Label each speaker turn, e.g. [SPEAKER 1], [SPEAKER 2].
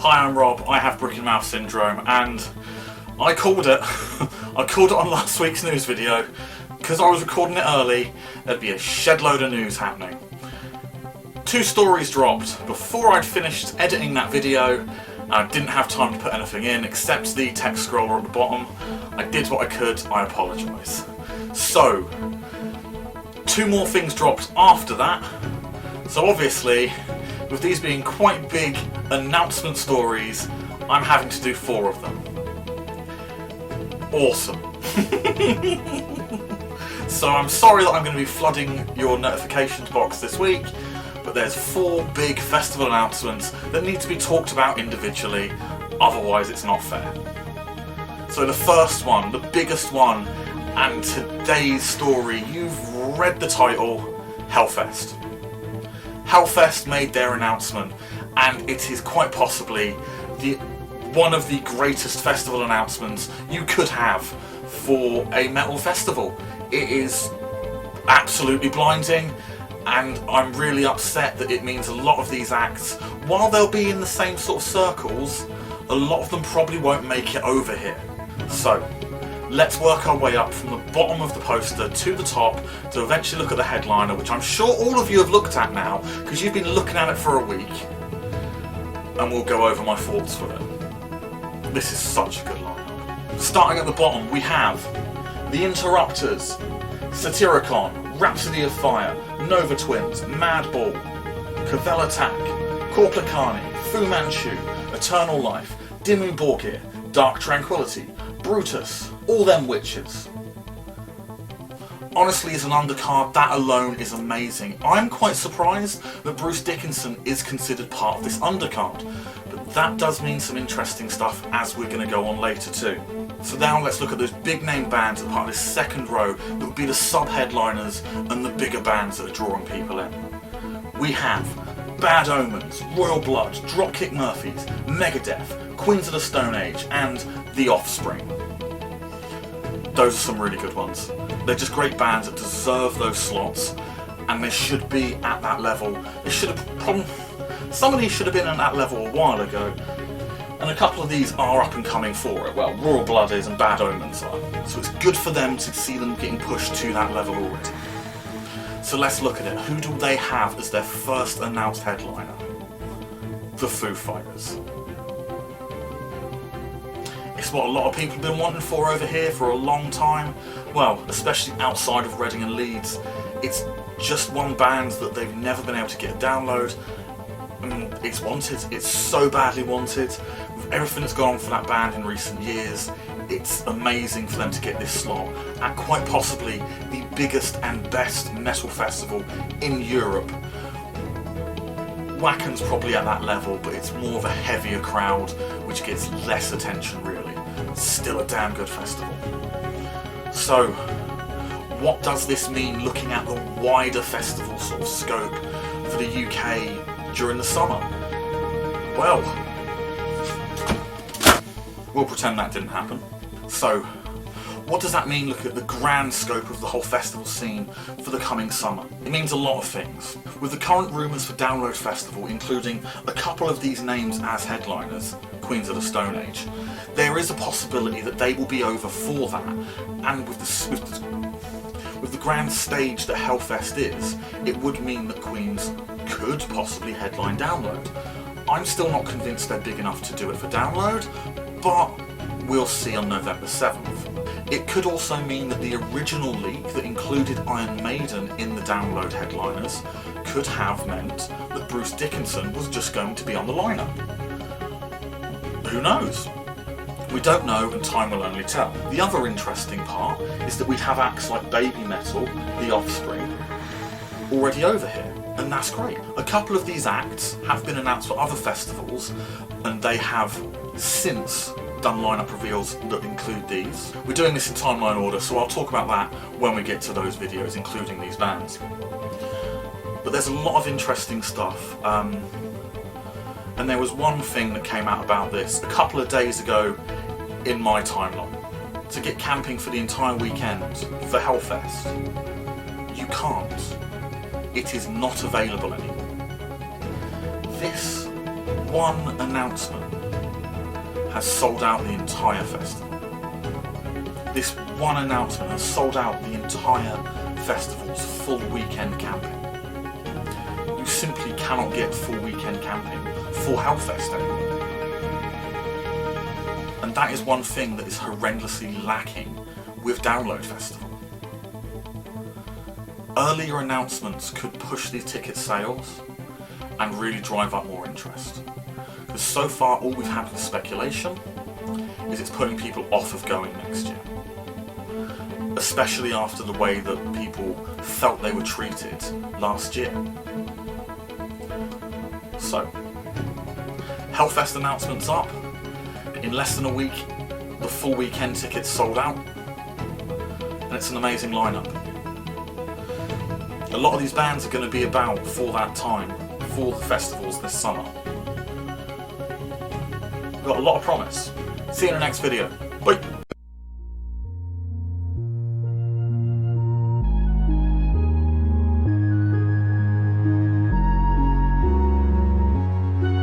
[SPEAKER 1] Hi, I'm Rob, I have brick and mouth syndrome, and I called it. I called it on last week's news video. Because I was recording it early, there'd be a shed load of news happening. 2 stories dropped before I'd finished editing that video. I didn't have time to put anything in except the text scroller at the bottom. I did what I could, I apologise. So, 2 more things dropped after that. So obviously, with these being quite big announcement stories, I'm having to do 4 of them. Awesome. So I'm sorry that I'm going to be flooding your notifications box this week, but there's 4 big festival announcements that need to be talked about individually, otherwise it's not fair. So the first one, the biggest one, and today's story, you've read the title, HellFest. HellFest made their announcement, and it is quite possibly one of the greatest festival announcements you could have for a metal festival. It is absolutely blinding, and I'm really upset that it means a lot of these acts, while they'll be in the same sort of circles, a lot of them probably won't make it over here. So, let's work our way up from the bottom of the poster to the top to eventually look at the headliner, which I'm sure all of you have looked at now, because you've been looking at it for a week, and we'll go over my thoughts with it. This is such a good lineup. Starting at the bottom, we have The Interrupters, Satyricon, Rhapsody of Fire, Nova Twins, Madball, Cavell Attack, Korplakani, Fu Manchu, Eternal Life, Dimmu Borgir, Dark Tranquility, Brutus, All Them Witches. Honestly, as an undercard, that alone is amazing. I'm quite surprised that Bruce Dickinson is considered part of this undercard, but that does mean some interesting stuff as we're going to go on later too. So now let's look at those big name bands that are part of this second row that would be the sub-headliners and the bigger bands that are drawing people in. We have Bad Omens, Royal Blood, Dropkick Murphys, Megadeth, Queens of the Stone Age, and The Offspring. Those are some really good ones. They're just great bands that deserve those slots, and they should be at that level. Some of these should have been at that level a while ago, and a couple of these are up and coming for it. Well, Royal Blood is and Bad Omens are. So it's good for them to see them getting pushed to that level already. So let's look at it. Who do they have as their first announced headliner? The Foo Fighters. It's what a lot of people have been wanting for over here for a long time. Well, especially outside of Reading and Leeds. It's just one band that they've never been able to get a download. It's wanted. It's so badly wanted. With everything that's gone on for that band in recent years, it's amazing for them to get this slot at quite possibly the biggest and best metal festival in Europe. Wacken's probably at that level, but it's more of a heavier crowd, which gets less attention really. It's still a damn good festival. So, what does this mean looking at the wider festival sort of scope for the UK during the summer? Well, we'll pretend that didn't happen. So, what does that mean looking at the grand scope of the whole festival scene for the coming summer? It means a lot of things. With the current rumours for Download Festival including a couple of these names as headliners, Queens of the Stone Age, there is a possibility that they will be over for that, and with the grand stage that HellFest is, it would mean that Queens could possibly headline Download. I'm still not convinced they're big enough to do it for Download, but we'll see on November 7th. It could also mean that the original leak that included Iron Maiden in the Download headliners could have meant that Bruce Dickinson was just going to be on the lineup. Who knows? We don't know, and time will only tell. The other interesting part is that we'd have acts like Baby Metal, The Offspring, already over here, and that's great. A couple of these acts have been announced for other festivals, and they have since done lineup reveals that include these. We're doing this in timeline order, so I'll talk about that when we get to those videos, including these bands. But there's a lot of interesting stuff. And there was one thing that came out about this a couple of days ago in my timeline. To get camping for the entire weekend for HellFest, you can't. It is not available anymore. This one announcement has sold out the entire festival. This one announcement has sold out the entire festival's full weekend camping. You simply cannot get full weekend camping for HellFest anymore. And that is one thing that is horrendously lacking with Download Festival. Earlier announcements could push these ticket sales and really drive up more interest. Because so far all we've had with speculation is it's putting people off of going next year. Especially after the way that people felt they were treated last year. So, HellFest announcement's up. In less than a week, the full weekend tickets sold out. And it's an amazing lineup. A lot of these bands are going to be about for that time, for the festivals this summer. We've got a lot of promise. See you in the next video. Bye!